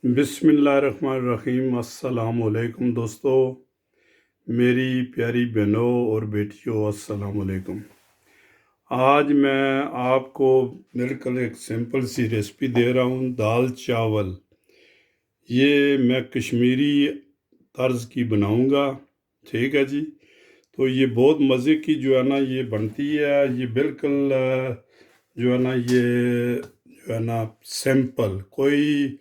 बिस्मिल्लाहिर्रहमानिर्रहीम। अस्सलाम वालेकुम दोस्तों, मेरी प्यारी बहनों और बेटियों, अस्सलाम वालेकुम। आज मैं आपको बिल्कुल एक सिंपल सी रेसिपी दे रहा हूँ, दाल चावल। ये मैं कश्मीरी तर्ज की बनाऊँगा, ठीक है जी। तो ये बहुत मज़े की जो है ना ये बनती है। ये बिल्कुल जो है ना ये जो है ना सिंपल, कोई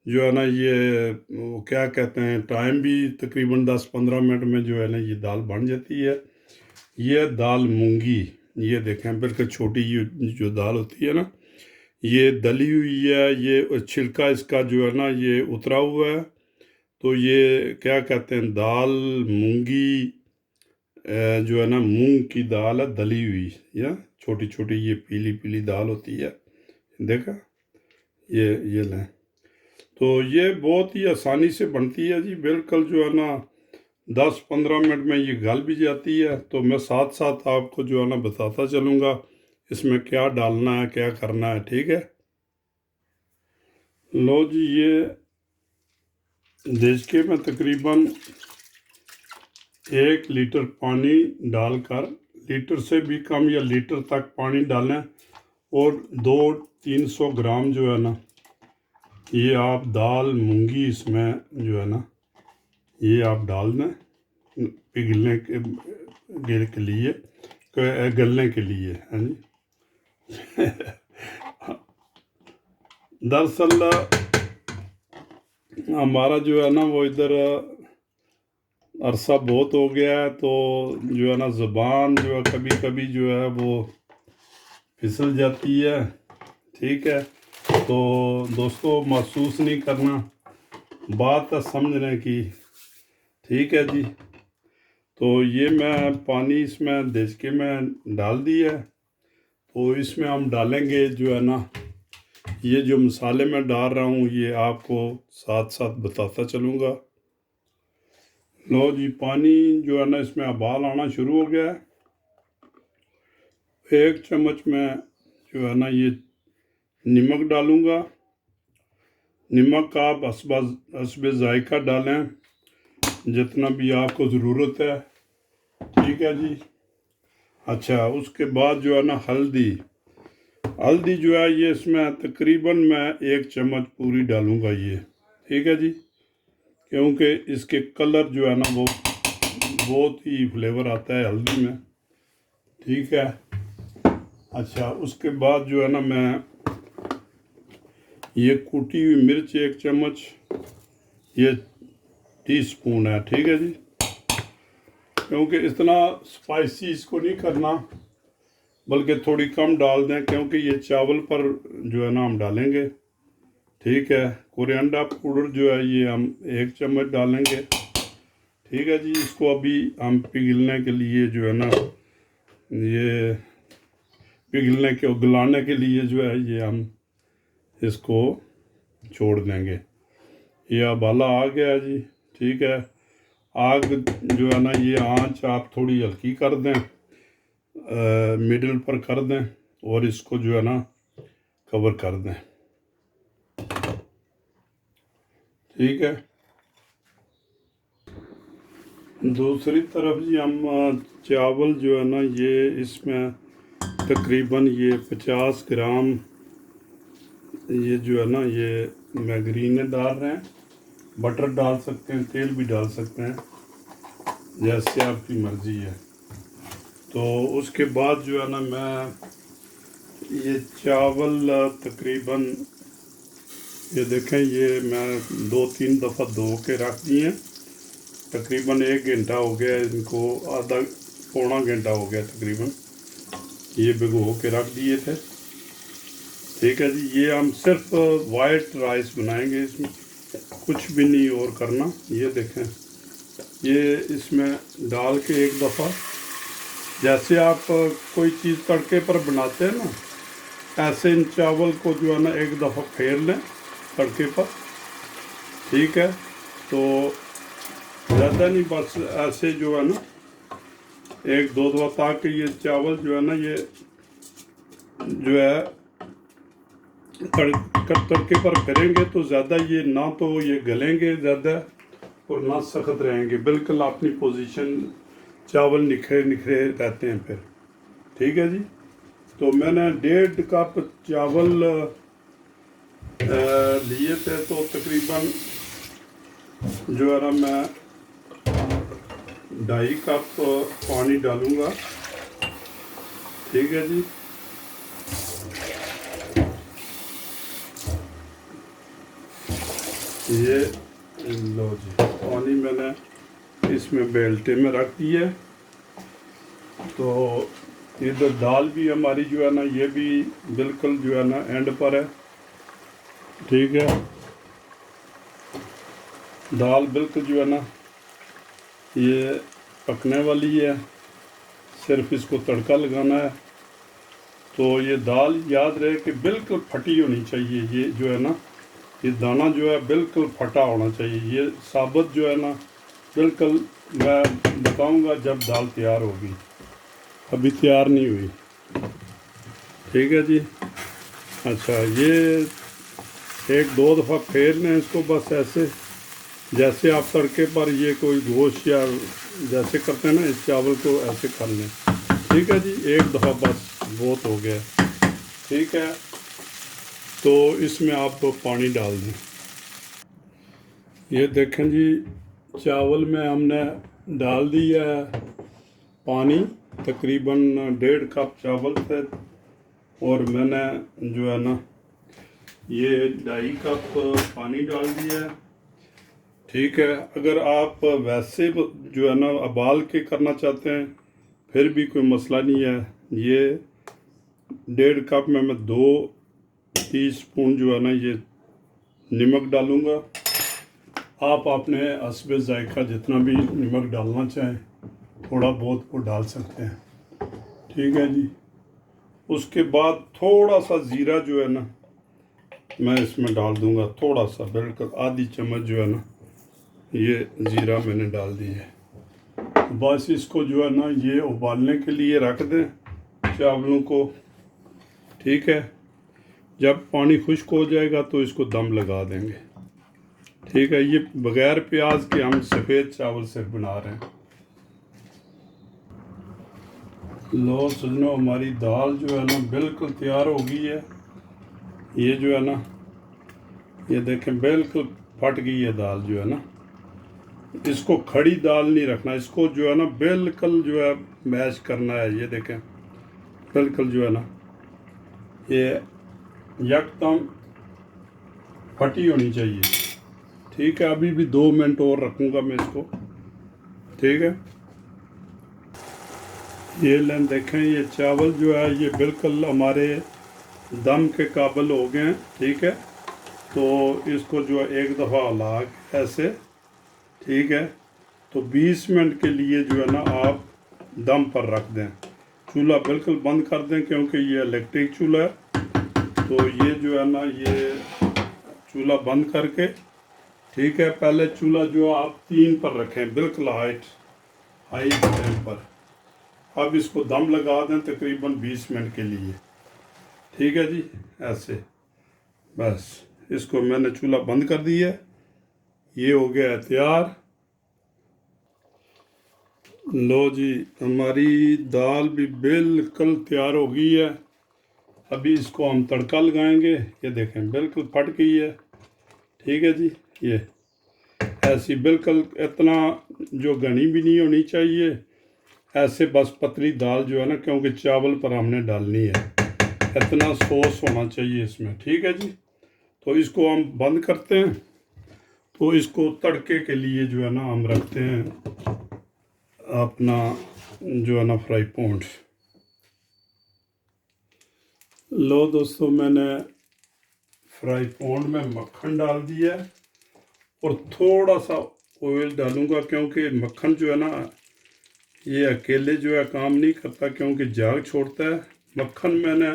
जो है ना ये वो क्या कहते हैं, टाइम भी तकरीबन 10-15 मिनट में जो है ना ये दाल बन जाती है। ये दाल मूंगी, ये देखें बिल्कुल छोटी ये जो दाल होती है ना, ये दली हुई है। ये छिलका इसका जो है ना ये उतरा हुआ है। तो ये क्या कहते हैं, दाल मूंगी जो है ना मूंग की दाल है दली हुई, या छोटी छोटी ये पीली पीली दाल होती है। देखा, ये लें। तो ये बहुत ही आसानी से बनती है जी, बिल्कुल जो है ना 10-15 मिनट में ये गल भी जाती है। तो मैं साथ साथ आपको जो है ना बताता चलूँगा इसमें क्या डालना है, क्या करना है, ठीक है। लो जी, ये देश के में तकरीबन 1 लीटर पानी डालकर, लीटर से भी कम या लीटर तक पानी डालें, और 200-300 ग्राम जो है ना ये आप दाल मूंगी इसमें जो है ना ये आप डाल दें पिघलने के लिए, गलने के लिए, है जी। दरअसल हमारा जो है ना वो इधर अरसा बहुत हो गया है, तो जो है ना ज़ुबान जो है कभी कभी जो है वो फिसल जाती है, ठीक है। तो दोस्तों महसूस नहीं करना, बात है समझने की, ठीक है जी। तो ये मैं पानी इसमें देचके में डाल दी है। तो इसमें हम डालेंगे जो है ना ये जो मसाले मैं डाल रहा हूँ ये आपको साथ साथ बताता चलूँगा। लो जी, पानी जो है ना इसमें उबाल आना शुरू हो गया है। 1 चम्मच में जो है ना ये नमक डालूँगा। नमक आप हस्बे जायका डालें, जितना भी आपको ज़रूरत है, ठीक है जी। अच्छा, उसके बाद जो है ना हल्दी जो है ये इसमें तकरीबन मैं 1 चम्मच पूरी डालूँगा ये, ठीक है जी। क्योंकि इसके कलर जो है ना वो बहुत ही फ्लेवर आता है हल्दी में, ठीक है। अच्छा, उसके बाद जो है ना मैं ये कूटी हुई मिर्च 1 चम्मच, ये टीस्पून है, ठीक है जी। क्योंकि इतना स्पाइसी इसको नहीं करना, बल्कि थोड़ी कम डाल दें, क्योंकि ये चावल पर जो है ना हम डालेंगे, ठीक है। कोरिएंडर पाउडर जो है ये हम 1 चम्मच डालेंगे, ठीक है जी। इसको अभी हम पिघलने के लिए जो है ना ये गलाने के लिए जो है ये हम इसको छोड़ देंगे। ये उबाला आ गया है जी, ठीक है। आग जो है ना ये आंच आप थोड़ी हल्की कर दें, मिडिल पर कर दें, और इसको जो है ना कवर कर दें, ठीक है। दूसरी तरफ जी हम चावल जो है ना ये इसमें तकरीबन ये 50 ग्राम ये जो है ना ये मैगरीने डाल रहे हैं। बटर डाल सकते हैं, तेल भी डाल सकते हैं, जैसे आपकी मर्ज़ी है। तो उसके बाद जो है ना मैं ये चावल तकरीबन ये देखें, ये मैं 2-3 दफ़ा धो के रख दिए। तकरीबन 1 घंटा हो गया इनको, आधा पौना घंटा हो गया तकरीबन, ये भिगो के रख दिए थे, ठीक है जी। ये हम सिर्फ वाइट राइस बनाएंगे, इसमें कुछ भी नहीं और करना। ये देखें, ये इसमें डाल के एक दफ़ा, जैसे आप कोई चीज़ तड़के पर बनाते हैं ना, ऐसे इन चावल को जो है ना एक दफ़ा फेर लें तड़के पर, ठीक है। तो ज़्यादा नहीं, बस ऐसे जो है ना 1-2 दफ़ा, ताकि ये चावल जो है ना ये जो है तड़के पर करेंगे तो ज़्यादा ये ना तो ये गलेंगे ज़्यादा और ना सख्त रहेंगे, बिल्कुल अपनी पोजीशन चावल निखरे निखरे रहते हैं फिर। ठीक है जी। तो मैंने 1.5 कप चावल लिए थे, तो तकरीबन जो है ना मैं 2.5 कप पानी डालूँगा। ठीक है जी। ये लो जी, पानी मैंने इसमें बेल्टे में रख दिया। तो इधर दाल भी हमारी जो है ना ये भी बिल्कुल जो है ना एंड पर है। ठीक है, दाल बिल्कुल जो है ना ये पकने वाली है, सिर्फ इसको तड़का लगाना है। तो ये दाल याद रहे कि बिल्कुल फटी होनी चाहिए। ये जो है ना ये दाना जो है बिल्कुल फटा होना चाहिए। ये साबुत जो है ना बिल्कुल, मैं बताऊंगा जब दाल तैयार होगी, अभी तैयार नहीं हुई। ठीक है जी। अच्छा, ये 1-2 दफ़ा फेर लें इसको, बस ऐसे जैसे आप तड़के पर ये कोई गोश्त या जैसे करते हैं ना, इस चावल को ऐसे कर लें। ठीक है जी, 1 दफ़ा बस बहुत हो गया। ठीक है, तो इसमें आप पानी डाल दें। ये देखें जी, चावल में हमने डाल दिया है पानी, तकरीबन 1.5 कप चावल थे और मैंने जो है ना ये 2.5 कप पानी डाल दिया है। ठीक है, अगर आप वैसे जो है ना उबाल के करना चाहते हैं फिर भी कोई मसला नहीं है। ये 1.5 कप में मैं 2 टीस्पून जो है ना ये नमक डालूँगा। आप अपने हस्बे जायका जितना भी नमक डालना चाहें थोड़ा बहुत वो डाल सकते हैं। ठीक है जी। उसके बाद थोड़ा सा ज़ीरा जो है ना मैं इसमें डाल दूँगा, थोड़ा सा, बिल्कुल आधी चम्मच जो है ना ये ज़ीरा मैंने डाल दी है। बस इसको जो है ना ये उबालने के लिए रख दें चावलों को। ठीक है, जब पानी खुश्क हो जाएगा तो इसको दम लगा देंगे। ठीक है, ये बग़ैर प्याज के हम सफ़ेद चावल सिर्फ बना रहे हैं। लो सुनो, हमारी दाल जो है ना बिल्कुल तैयार हो गई है। ये जो है ना ये देखें बिल्कुल फट गई है दाल जो है ना। इसको खड़ी दाल नहीं रखना, इसको जो है ना बिल्कुल जो है मैश करना है। ये देखें बिल्कुल जो है ना ये यकदम फटी होनी चाहिए। ठीक है, अभी भी 2 मिनट और रखूँगा मैं इसको। ठीक है, ये लें देखें, ये चावल जो है ये बिल्कुल हमारे दम के काबिल हो गए हैं। ठीक है, तो इसको जो है एक दफ़ा हिला के ऐसे, ठीक है, तो 20 मिनट के लिए जो है ना आप दम पर रख दें। चूल्हा बिल्कुल बंद कर दें क्योंकि ये इलेक्ट्रिक चूल्हा है। तो ये जो है ना ये चूल्हा बंद करके, ठीक है, पहले चूल्हा जो आप 3 पर रखें, बिल्कुल हाई फ्लेम पर। अब इसको दम लगा दें तकरीबन 20 मिनट के लिए। ठीक है जी, ऐसे बस इसको मैंने चूल्हा बंद कर दिया। ये हो गया है तैयार। लो जी, हमारी दाल भी बिल्कुल तैयार हो गई है। अभी इसको हम तड़का लगाएंगे। ये देखें बिल्कुल फट गई है। ठीक है जी, ये ऐसी बिल्कुल, इतना जो घनी भी नहीं होनी चाहिए, ऐसे बस पतली दाल जो है ना, क्योंकि चावल पर हमने डालनी है, इतना सॉस होना चाहिए इसमें। ठीक है जी, तो इसको हम बंद करते हैं। तो इसको तड़के के लिए जो है ना हम रखते हैं अपना जो है ना फ्राई पैन। लो दोस्तों, मैंने फ्राई पैन में मक्खन डाल दिया है और थोड़ा सा ऑयल डालूंगा, क्योंकि मक्खन जो है ना ये अकेले जो है काम नहीं करता, क्योंकि झाग छोड़ता है। मक्खन मैंने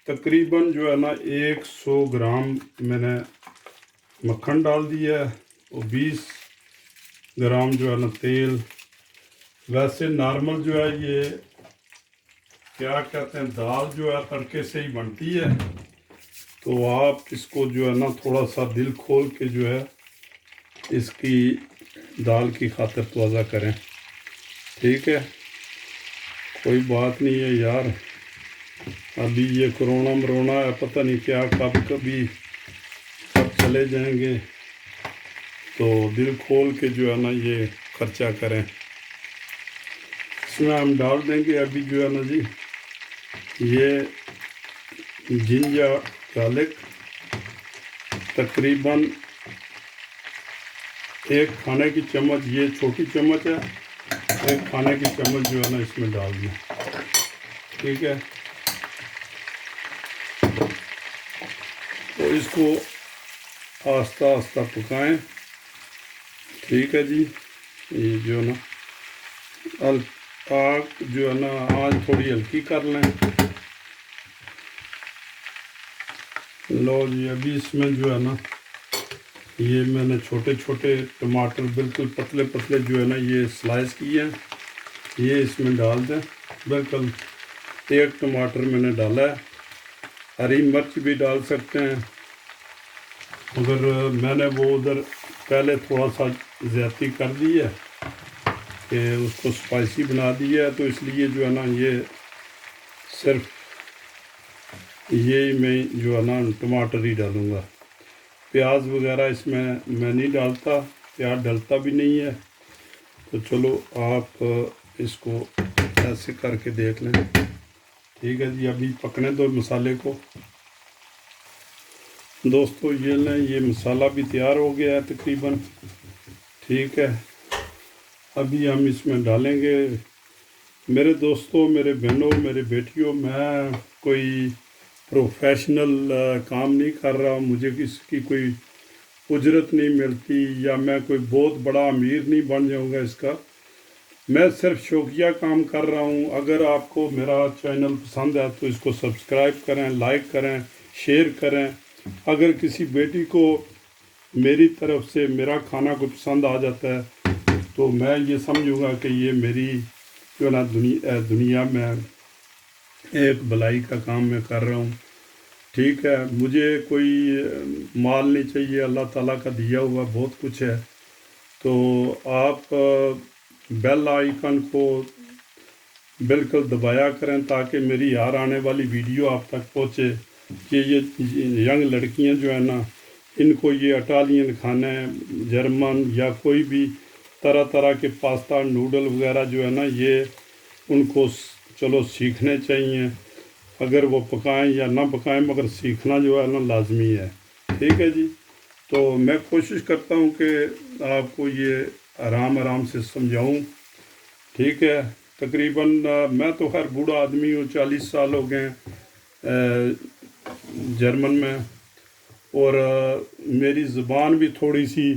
तकरीबन जो है ना 100 ग्राम मैंने मक्खन डाल दिया है और 20 ग्राम जो है ना तेल। वैसे नॉर्मल जो है ये क्या कहते हैं, दाल जो है तड़के से ही बनती है, तो आप इसको जो है ना थोड़ा सा दिल खोल के जो है इसकी दाल की खातिर तवज़ा करें। ठीक है, कोई बात नहीं है यार, अभी ये कोरोना मरोना है, पता नहीं क्या कब कभी कब चले जाएंगे। तो दिल खोल के जो है ना ये खर्चा करें। इसमें हम डाल देंगे अभी जो है ना जी ये जिंजर गार्लिक, तकरीबन 1 खाने की चम्मच, ये छोटी चम्मच है, 1 खाने की चम्मच जो है ना इसमें डाल दें। ठीक है, तो इसको आस्ता आस्ता पकाएं। ठीक है जी, ये जो है ना आग जो है ना आँच थोड़ी हल्की कर लें। लो जी, अभी इसमें जो है ना ये मैंने छोटे छोटे टमाटर बिल्कुल पतले पतले जो है ना ये स्लाइस किए हैं, ये इसमें डाल दें। बिल्कुल 1 टमाटर मैंने डाला है, हरी मिर्च भी डाल सकते हैं, मगर मैंने वो उधर पहले थोड़ा सा ज़्यादती कर दी है कि उसको स्पाइसी बना दिया है, तो इसलिए जो है ना ये सिर्फ ये मैं जो है ना टमाटर ही डालूँगा। प्याज वगैरह इसमें मैं नहीं डालता, प्याज डलता भी नहीं है। तो चलो आप इसको ऐसे करके देख लें। ठीक है जी, अभी पकने दो मसाले को। दोस्तों ये लें, ये मसाला भी तैयार हो गया है तकरीबन। ठीक है, अभी हम इसमें डालेंगे। मेरे दोस्तों, मेरे बहनों, मेरे बेटियों, मैं कोई प्रोफेशनल काम नहीं कर रहा, मुझे किसी कोई उजरत नहीं मिलती, या मैं कोई बहुत बड़ा अमीर नहीं बन जाऊंगा इसका। मैं सिर्फ शौकिया काम कर रहा हूं। अगर आपको मेरा चैनल पसंद है तो इसको सब्सक्राइब करें, लाइक करें, शेयर करें। अगर किसी बेटी को मेरी तरफ से मेरा खाना को पसंद आ जाता है तो मैं ये समझूंगा कि ये मेरी जो ना दुनिया में एक भलाई का काम मैं कर रहा हूँ। ठीक है, मुझे कोई माल नहीं चाहिए, अल्लाह ताला का दिया हुआ बहुत कुछ है। तो आप बेल आइकन को बिल्कुल दबाया करें ताकि मेरी हर आने वाली वीडियो आप तक पहुँचे। कि ये यंग लड़कियां जो है ना, इनको ये इटालियन खाना, जर्मन या कोई भी तरह तरह के पास्ता नूडल वगैरह जो है ना, ये उनको चलो सीखने चाहिए। अगर वो पकाएं या ना पकाएं, मगर सीखना जो है ना लाजमी है। ठीक है जी, तो मैं कोशिश करता हूँ कि आपको ये आराम आराम से समझाऊँ। ठीक है, तकरीबन मैं तो खैर बूढ़ा आदमी हूँ, 40 साल हो गए जर्मन में, और मेरी ज़ुबान भी थोड़ी सी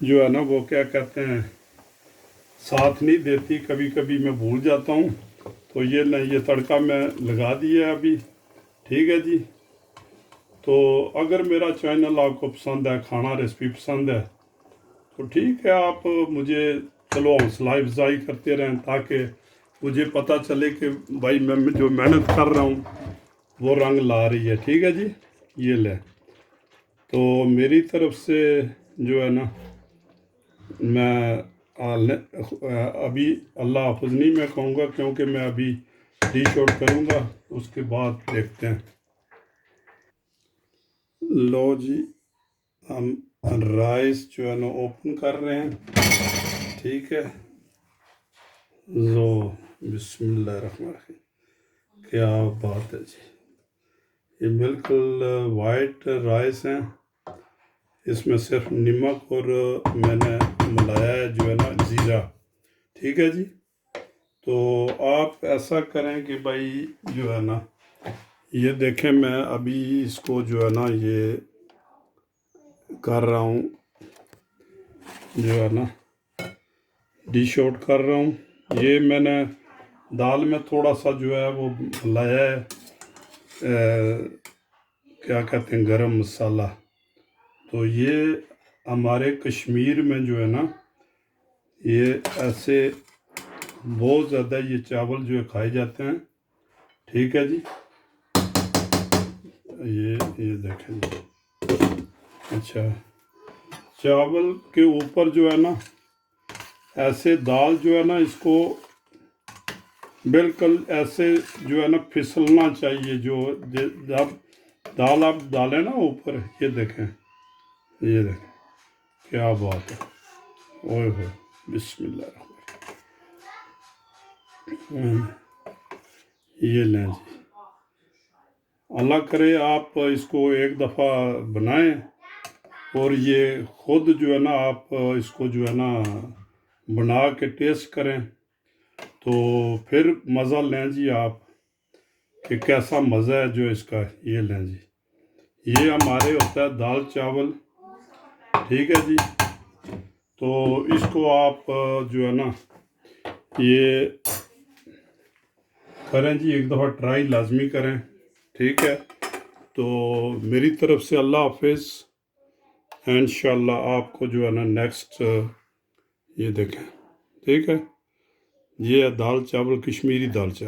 जो है ना वो क्या कहते हैं साथ नहीं देती, कभी कभी मैं भूल जाता हूँ। तो ये तड़का मैं लगा दिया अभी। ठीक है जी, तो अगर मेरा चैनल आपको पसंद है, खाना रेसिपी पसंद है, तो ठीक है, आप मुझे चलो हौसला अफजाई करते रहें ताकि मुझे पता चले कि भाई मैं जो मेहनत कर रहा हूँ वो रंग ला रही है। ठीक है जी, ये ले। तो मेरी तरफ से जो है ना मैं अभी अल्लाह हाफ़िज़ नहीं मैं कहूँगा, क्योंकि मैं अभी डिश आउट करूँगा, उसके बाद देखते हैं। लो जी, हम राइस जो है ना ओपन कर रहे हैं। ठीक है, लो बिस्मिल्लाहिर्रहमानिर्रहीम, क्या बात है जी, ये बिल्कुल वाइट राइस हैं, इसमें सिर्फ नमक और मैंने मिलाया है जो है ना ज़ीरा। ठीक है जी, तो आप ऐसा करें कि भाई जो है ना ये देखें, मैं अभी इसको जो है ना ये कर रहा हूँ, जो है ना डिश आउट कर रहा हूँ। ये मैंने दाल में थोड़ा सा जो है वो लाया है क्या कहते हैं गरम मसाला। तो ये हमारे कश्मीर में जो है ना ये ऐसे बहुत ज़्यादा ये चावल जो है खाए जाते हैं। ठीक है जी, ये देखें जी। अच्छा, चावल के ऊपर जो है ना, ऐसे दाल जो है ना, इसको बिल्कुल ऐसे जो है ना फिसलना चाहिए। जब दाल आप डालें ना ऊपर, ये देखें, क्या बात है। ओए हो, बिस्मिल्लाह। ये लें जी, अल्लाह करे आप इसको एक दफ़ा बनाएं और ये खुद जो है ना आप इसको जो है ना बना के टेस्ट करें, तो फिर मज़ा लें जी आप कि कैसा मज़ा है जो इसका। ये लें जी, ये हमारे होता है दाल चावल, ठीक है जी। तो इसको आप जो है ना ये करें जी, एक दफ़ा ट्राई लाजमी करें, ठीक है। तो मेरी तरफ से अल्लाह हाफिज़। इंशाअल्लाह आपको जो है ना नेक्स्ट ये देखें, ठीक है। ये है दाल चावल, कश्मीरी दाल चावल।